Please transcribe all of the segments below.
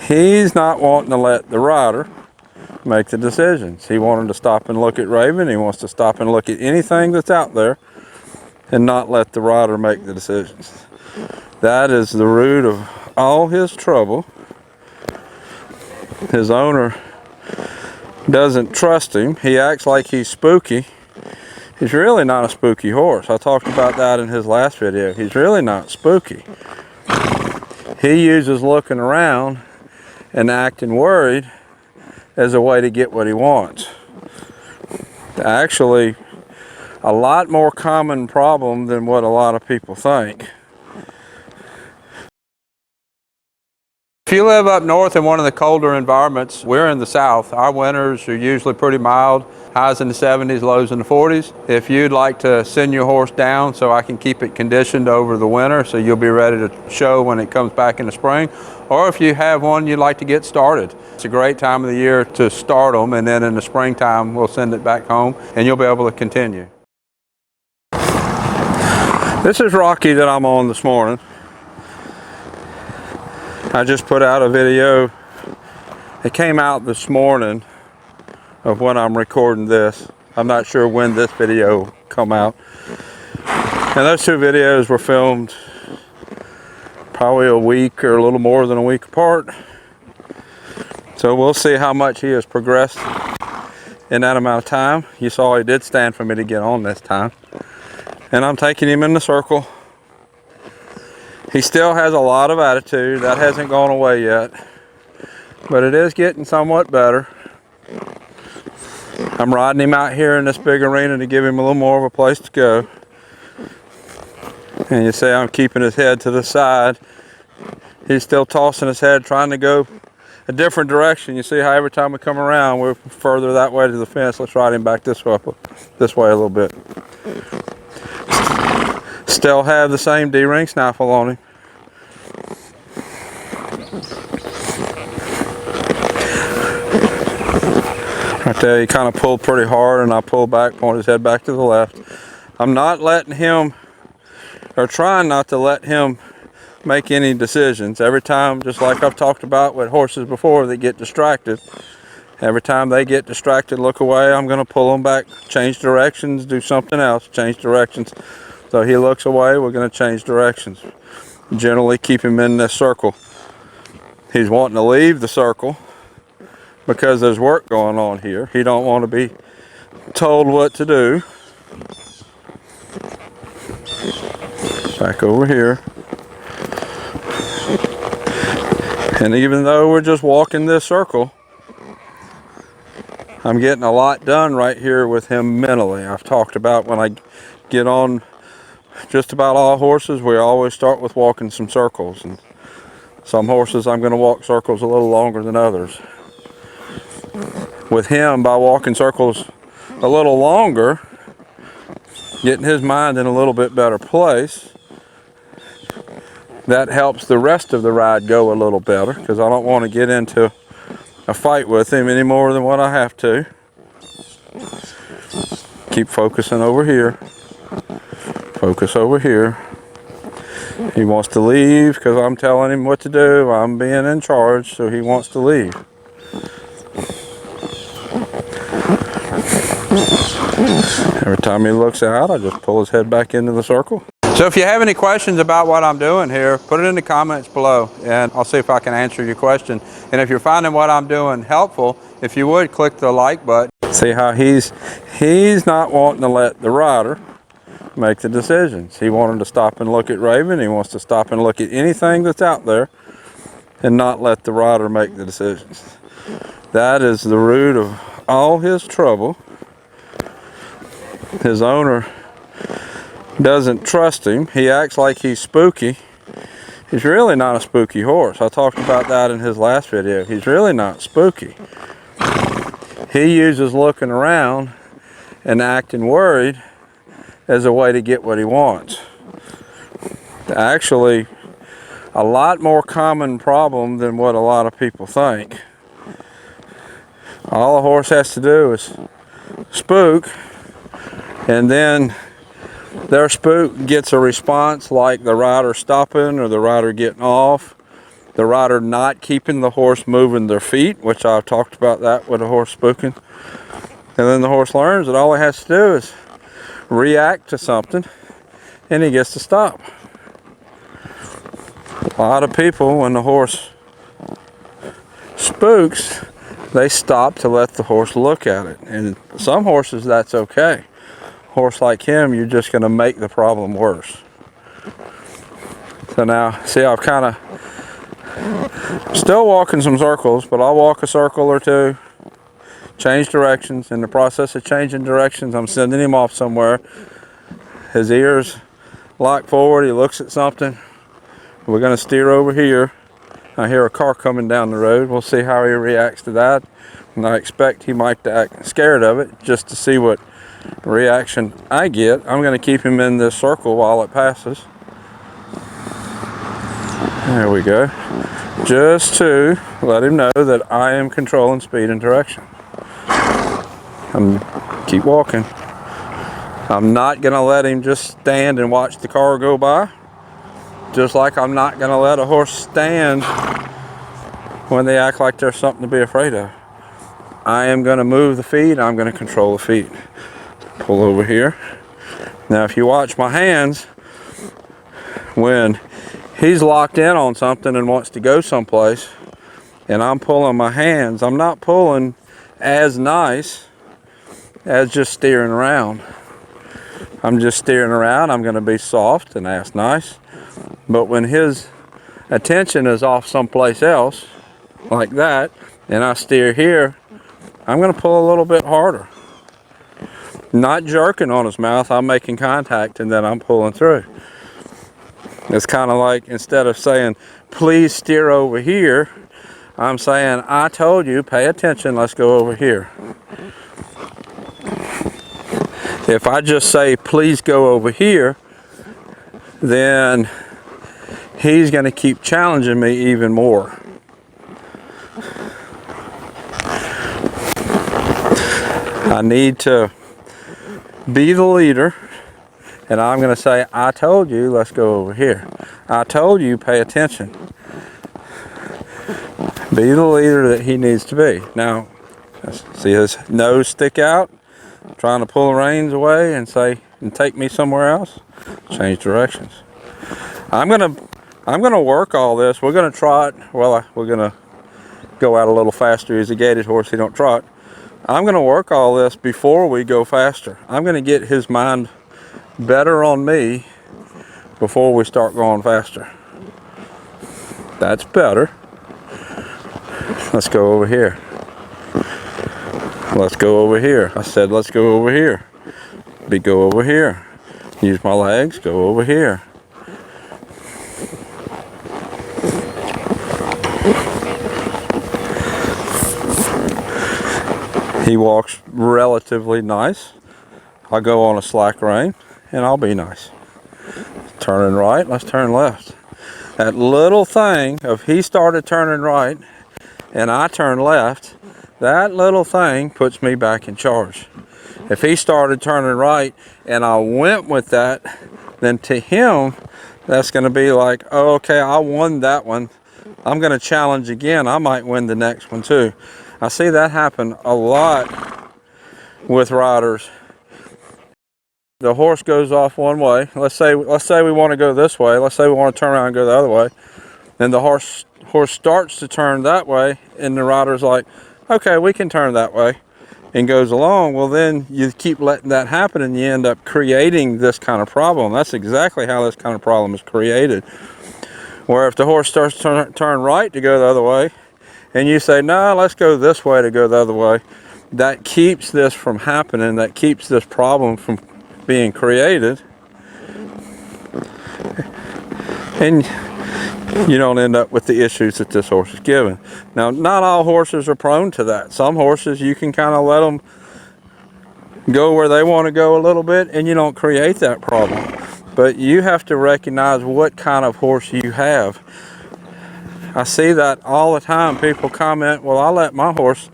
He's not wanting to let the rider make the decisions. He wanted to stop and look at Raven. He wants to stop and look at anything that's out there and not let the rider make the decisions. That is the root of all his trouble. His owner doesn't trust him. He acts like he's spooky. He's really not a spooky horse. I talked about that in his last video. He's really not spooky. He uses looking around and acting worried as a way to get what he wants. Actually, a lot more common problem than what a lot of people think. If you live up north in one of the colder environments, we're in the south. Our winters are usually pretty mild, highs in the 70s, lows in the 40s. If you'd like to send your horse down so I can keep it conditioned over the winter so you'll be ready to show when it comes back in the spring, or if you have one you'd like to get started, it's a great time of the year to start them, and then in the springtime we'll send it back home and you'll be able to continue. This is Rocky that I'm on this morning. I just put out a video. It came out this morning of when I'm recording this. I'm not sure when this video come out. And those two videos were filmed probably a week or a little more than a week apart. So we'll see how much he has progressed in that amount of time. You saw he did stand for me to get on this time. And I'm taking him in the circle. He still has a lot of attitude. That hasn't gone away yet. But it is getting somewhat better. I'm riding him out here in this big arena to give him a little more of a place to go. And you see I'm keeping his head to the side. He's still tossing his head, trying to go a different direction. You see how every time we come around, we're further that way to the fence. Let's ride him back this way a little bit. Still have the same D-ring snaffle on him. Right there, he kind of pulled pretty hard, and I pulled back, pointed his head back to the left. I'm not letting him, or trying not to let him make any decisions. Every time, just like I've talked about with horses before that get distracted, every time they get distracted, look away, I'm going to pull them back, change directions, do something else, change directions. So he looks away, we're going to change directions. Generally keep him in this circle. He's wanting to leave the circle because there's work going on here. He don't want to be told what to do. Back over here. And even though we're just walking this circle, I'm getting a lot done right here with him mentally. I've talked about when I get on just about all horses, we always start with walking some circles. And some horses I'm going to walk circles a little longer than others. With him, by walking circles a little longer, getting his mind in a little bit better place, that helps the rest of the ride go a little better, because I don't want to get into a fight with him any more than what I have to. Keep focusing over here. Focus over here. He wants to leave because I'm telling him what to do. I'm being in charge, so he wants to leave. Every time he looks out, I just pull his head back into the circle. So if you have any questions about what I'm doing here, put it in the comments below and I'll see if I can answer your question. And if you're finding what I'm doing helpful, if you would, click the like button. See how he's not wanting to let the rider make the decisions. He wanted to stop and look at Raven. He wants to stop and look at anything that's out there and not let the rider make the decisions. That is the root of all his trouble. His owner doesn't trust him. He acts like he's spooky. He's really not a spooky horse. I talked about that in his last video. He's really not spooky. He uses looking around and acting worried as a way to get what he wants. Actually, a lot more common problem than what a lot of people think. All a horse has to do is spook, and then their spook gets a response like the rider stopping or the rider getting off, the rider not keeping the horse moving their feet, which I've talked about that with a horse spooking. And then the horse learns that all he has to do is react to something and he gets to stop. A lot of people, when the horse spooks, they stop to let the horse look at it. And some horses, that's okay. Horse like him, you're just going to make the problem worse. So now, see, I've kind of still walking some circles, but I'll walk a circle or two, change directions. In the process of changing directions, I'm sending him off somewhere. His ears lock forward, he looks at something. We're going to steer over here. I hear a car coming down the road. We'll see how he reacts to that. And I expect he might act scared of it, just to see what reaction I get. I'm going to keep him in this circle while it passes. There we go. Just to let him know that I am controlling speed and direction. Keep walking. I'm not going to let him just stand and watch the car go by. Just like I'm not going to let a horse stand when they act like there's something to be afraid of. I am going to move the feet. I'm going to control the feet. Pull over here. Now if you watch my hands, when he's locked in on something and wants to go someplace, and I'm pulling my hands, I'm not pulling as nice as just steering around. I'm just steering around. I'm going to be soft and ass nice. But when his attention is off someplace else, like that, and I steer here, I'm going to pull a little bit harder. Not jerking on his mouth, I'm making contact and then I'm pulling through. It's kind of like, instead of saying, please steer over here, I'm saying, I told you, pay attention, let's go over here. If I just say, please go over here, then he's going to keep challenging me even more. I need to be the leader. And I'm going to say, I told you, let's go over here. I told you, pay attention. Be the leader that he needs to be. Now, see his nose stick out, trying to pull the reins away and say, and take me somewhere else. Change directions. I'm gonna work all this. We're gonna trot. Well, we're gonna go out a little faster. He's a gaited horse. He don't trot. I'm gonna work all this before we go faster. I'm gonna get his mind better on me before we start going faster. That's better. Let's go over here. Let's go over here. I said let's go over here. Go over here. Use my legs, go over here. He walks relatively nice. I'll go on a slack rein and I'll be nice. Turning right, let's turn left. That little thing of he started turning right and I turn left, that little thing puts me back in charge. If he started turning right and I went with that, then to him, that's going to be like, oh, okay, I won that one. I'm going to challenge again. I might win the next one too. I see that happen a lot with riders. The horse goes off one way. Let's say we want to go this way. Let's say we want to turn around and go the other way. Then the horse starts to turn that way, and the rider's like, okay, we can turn that way, and goes along. Well, then you keep letting that happen, and you end up creating this kind of problem. That's exactly how this kind of problem is created. Where if the horse starts to turn right to go the other way, and you say, no, let's go this way to go the other way, that keeps this from happening. That keeps this problem from being created, and you don't end up with the issues that this horse is given. Now, not all horses are prone to that. Some horses, you can kind of let them go where they want to go a little bit, and you don't create that problem. But you have to recognize what kind of horse you have. I see that all the time. People comment, well, I let my horse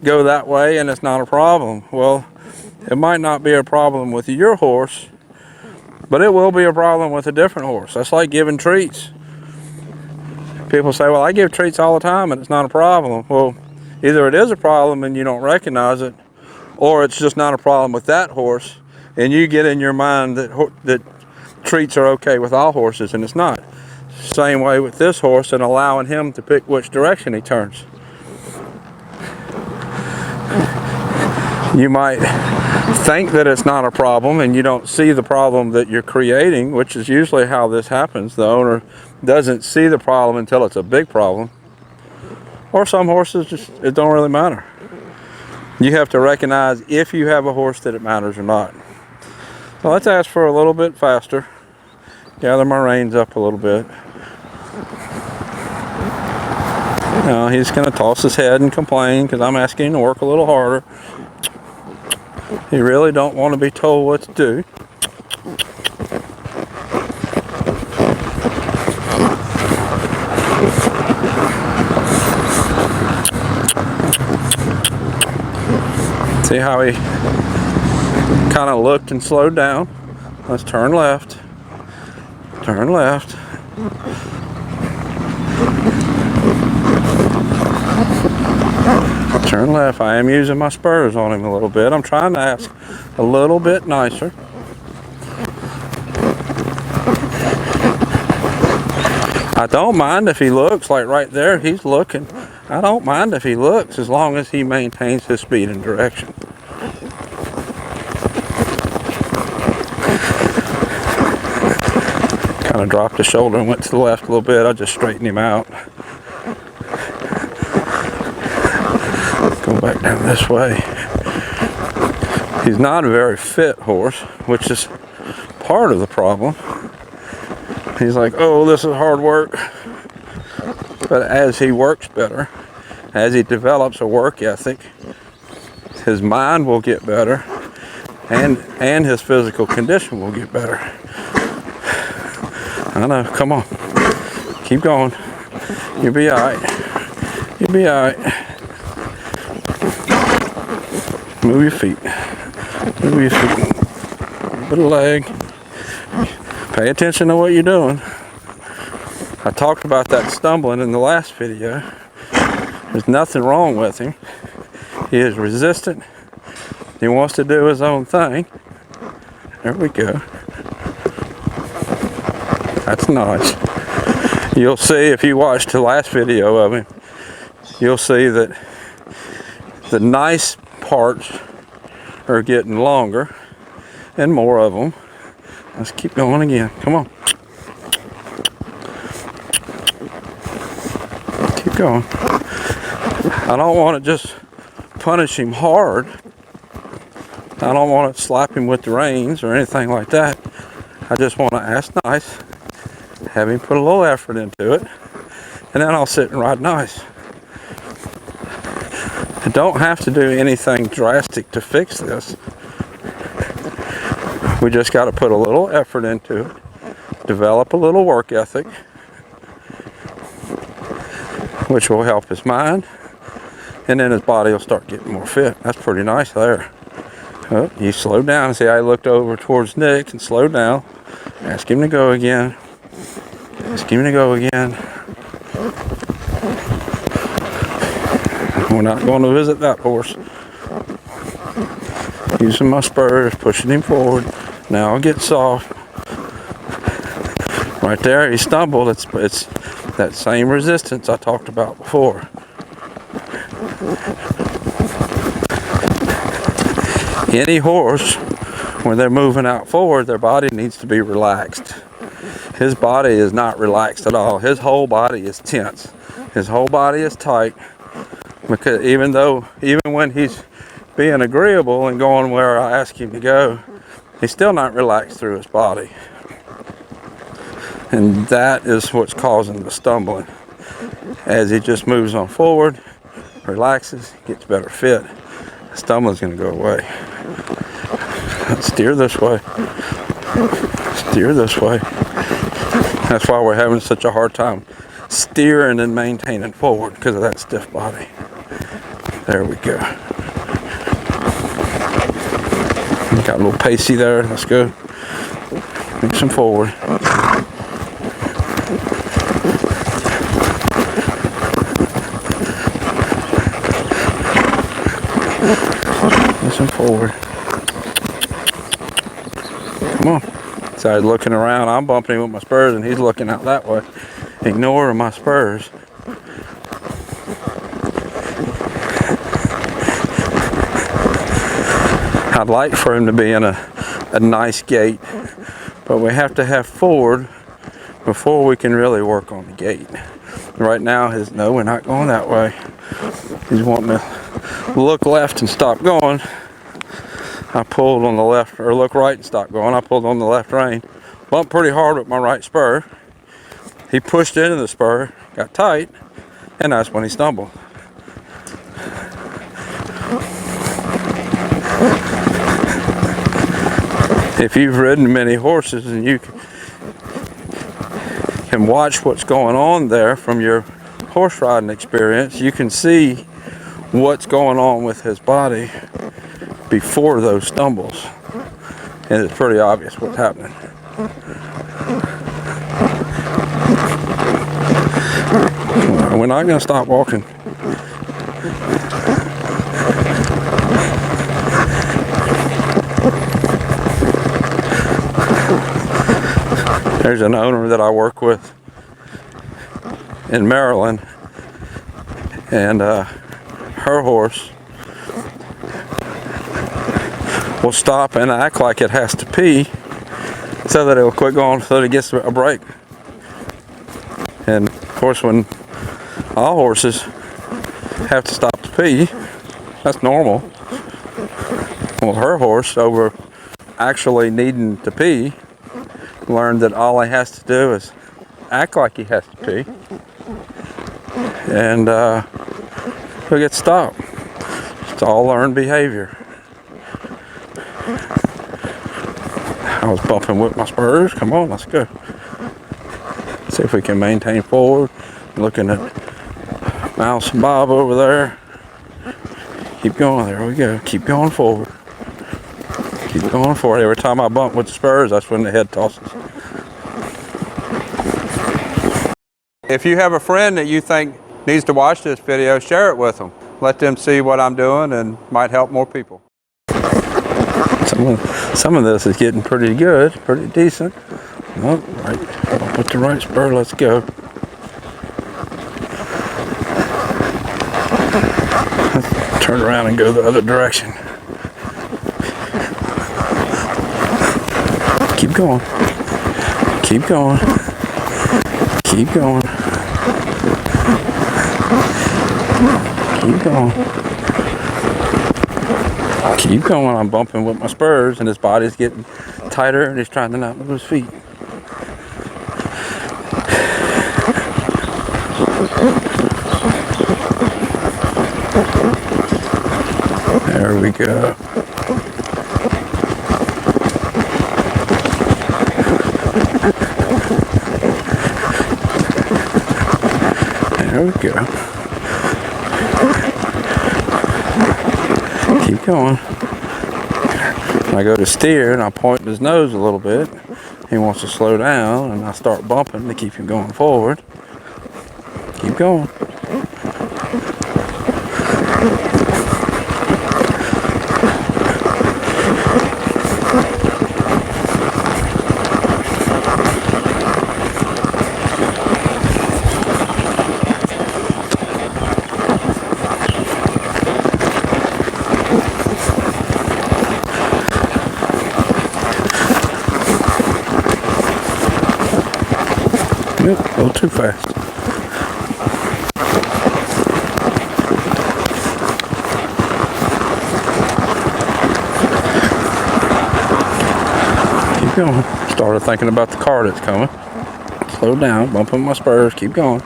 go that way and it's not a problem. Well, it might not be a problem with your horse, but it will be a problem with a different horse. That's like giving treats. People say, well, I give treats all the time and it's not a problem. Well, either it is a problem and you don't recognize it, or it's just not a problem with that horse, and you get in your mind that treats are okay with all horses, and it's not. Same way with this horse, and allowing him to pick which direction he turns. You might think that it's not a problem and you don't see the problem that you're creating, which is usually how this happens. The owner doesn't see the problem until it's a big problem. Or some horses, it don't really matter. You have to recognize if you have a horse that it matters or not. So let's ask for a little bit faster. Gather my reins up a little bit. Now he's going to toss his head and complain because I'm asking him to work a little harder. He really don't want to be told what to do. See how he kind of looked and slowed down? Let's turn left. Turn left. Turn left. I am using my spurs on him a little bit. I'm trying to ask a little bit nicer. I don't mind if he looks like right there, he's looking. I don't mind if he looks as long as he maintains his speed and direction. Kind of dropped his shoulder and went to the left a little bit. I just straightened him out. Go back down this way. He's not a very fit horse, which is part of the problem. He's like, oh, this is hard work. But as he works better, as he develops a work ethic, his mind will get better and his physical condition will get better. I know, come on. Keep going. You'll be all right. You'll be all right. Move your feet. Move your feet. Put a leg. Pay attention to what you're doing. I talked about that stumbling in the last video. There's nothing wrong with him. He is resistant. He wants to do his own thing. There we go. That's nice. You'll see if you watched the last video of him, you'll see that the nice parts are getting longer and more of them. Let's keep going again. Come on. Keep going. I don't want to just punish him hard. I don't want to slap him with the reins or anything like that. I just want to ask nice, have him put a little effort into it, and then I'll sit and ride nice. I don't have to do anything drastic to fix this. We just got to put a little effort into it, develop a little work ethic, which will help his mind, and then his body will start getting more fit. That's pretty nice there. Oh, he slowed down. See, I looked over towards Nick and slowed down. Ask him to go again. Ask him to go again. We're not going to visit that horse. Using my spurs, pushing him forward. Now I'll get soft. Right there, he stumbled. It's that same resistance I talked about before. Any horse, when they're moving out forward, their body needs to be relaxed. His body is not relaxed at all. His whole body is tense. His whole body is tight. Because even when he's being agreeable and going where I ask him to go, he's still not relaxed through his body. And that is what's causing the stumbling. As he just moves on forward, relaxes, gets better fit, the stumbling's going to go away. Steer this way. Steer this way. That's why we're having such a hard time steering and maintaining forward, because of that stiff body. There we go. Got a little pacey there. Let's go. Mix him forward. Push him forward. Come on. So he's looking around. I'm bumping him with my spurs, and he's looking out that way, ignoring my spurs. I'd like for him to be in a nice gait, but we have to have forward before we can really work on the gait. Right now, no, we're not going that way. He's wanting to look left and stop going. I pulled on the left, or look right and stop going. I pulled on the left rein. Bumped pretty hard with my right spur. He pushed into the spur, got tight, and that's when he stumbled. If you've ridden many horses and you can watch what's going on there from your horse riding experience, you can see what's going on with his body before those stumbles, and it's pretty obvious what's happening. We're not going to stop walking. There's an owner that I work with in Maryland, and her horse will stop and act like it has to pee so that it'll quit going, so that it gets a break. And of course, when all horses have to stop to pee, that's normal. Well, her horse, over actually needing to pee, learned that all he has to do is act like he has to pee, and he'll get stopped. It's all learned behavior. I was bumping with my spurs. Come on, let's go. See if we can maintain forward. Looking at Mouse and Bob over there. Keep going. There we go. Keep going forward. Keep going forward. Every time I bump with the spurs, that's when the head tosses. If you have a friend that you think needs to watch this video, share it with them. Let them see what I'm doing, and might help more people. Some of this is getting pretty good, pretty decent. Oh, right. Put the right spur. Let's go. Let's turn around and go the other direction. Keep going. Keep going. Keep going. Keep going. Keep going. I'm bumping with my spurs, and his body's getting tighter, and he's trying to not move his feet. There we go. There we go. Keep going. I go to steer, and I point his nose a little bit. He wants to slow down, and I start bumping to keep him going forward. Keep going. A little too fast. Keep going. Started thinking about the car that's coming. Slow down, bumping my spurs. Keep going.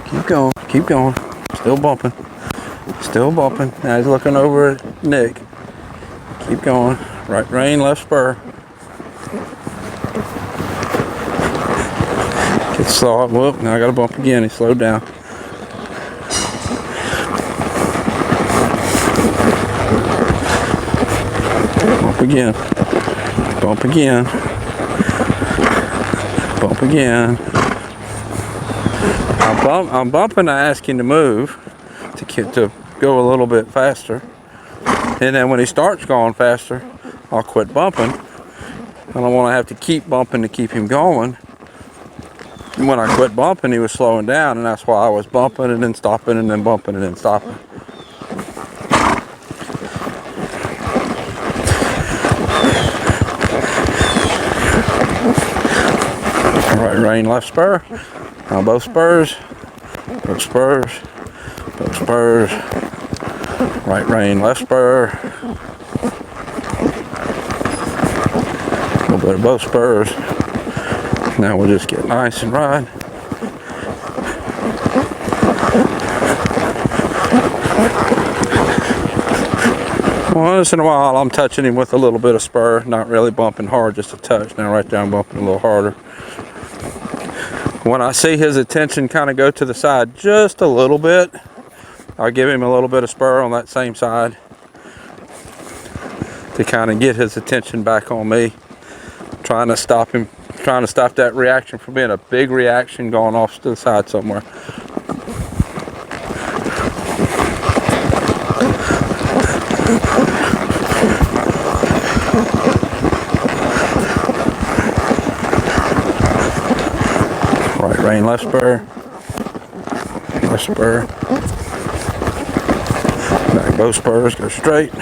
Keep going. Keep going. Still bumping. Still bumping. Now he's looking over at Nick. Keep going. Right rein, left spur. Get slow up. Whoop, now I got to bump again. He slowed down. Bump again. Bump again. Bump again. I'm bumping to ask him to move, to go a little bit faster. And then when he starts going faster, I'll quit bumping. I don't want to have to keep bumping to keep him going. And when I quit bumping, he was slowing down, and that's why I was bumping and then stopping and then bumping and then stopping. Right rein, left spur. Now both spurs, both spurs, both spurs. Right rein, left spur. A little bit of both spurs. Now we'll just get nice and ride. Once in a while I'm touching him with a little bit of spur, not really bumping hard, just a touch. Now right there I'm bumping a little harder. When I see his attention kind of go to the side just a little bit, I'll give him a little bit of spur on that same side to kind of get his attention back on me. Trying to stop him, trying to stop that reaction from being a big reaction going off to the side somewhere. Right rein, left spur, left spur. Back both spurs, go straight.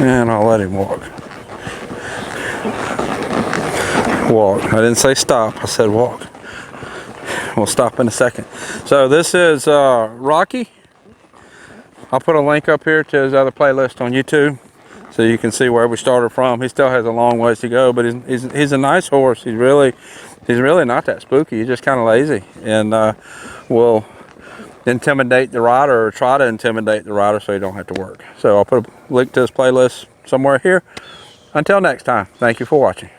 And I'll let him walk. Walk. I didn't say stop, I said walk. We'll stop in a second. So this is Rocky. I'll put a link up here to his other playlist on YouTube so you can see where we started from. He still has a long ways to go, but he's a nice horse. He's really not that spooky. He's just kind of lazy and will intimidate the rider or try to intimidate the rider so you don't have to work. So I'll put a link to his playlist somewhere here. Until next time, thank you for watching.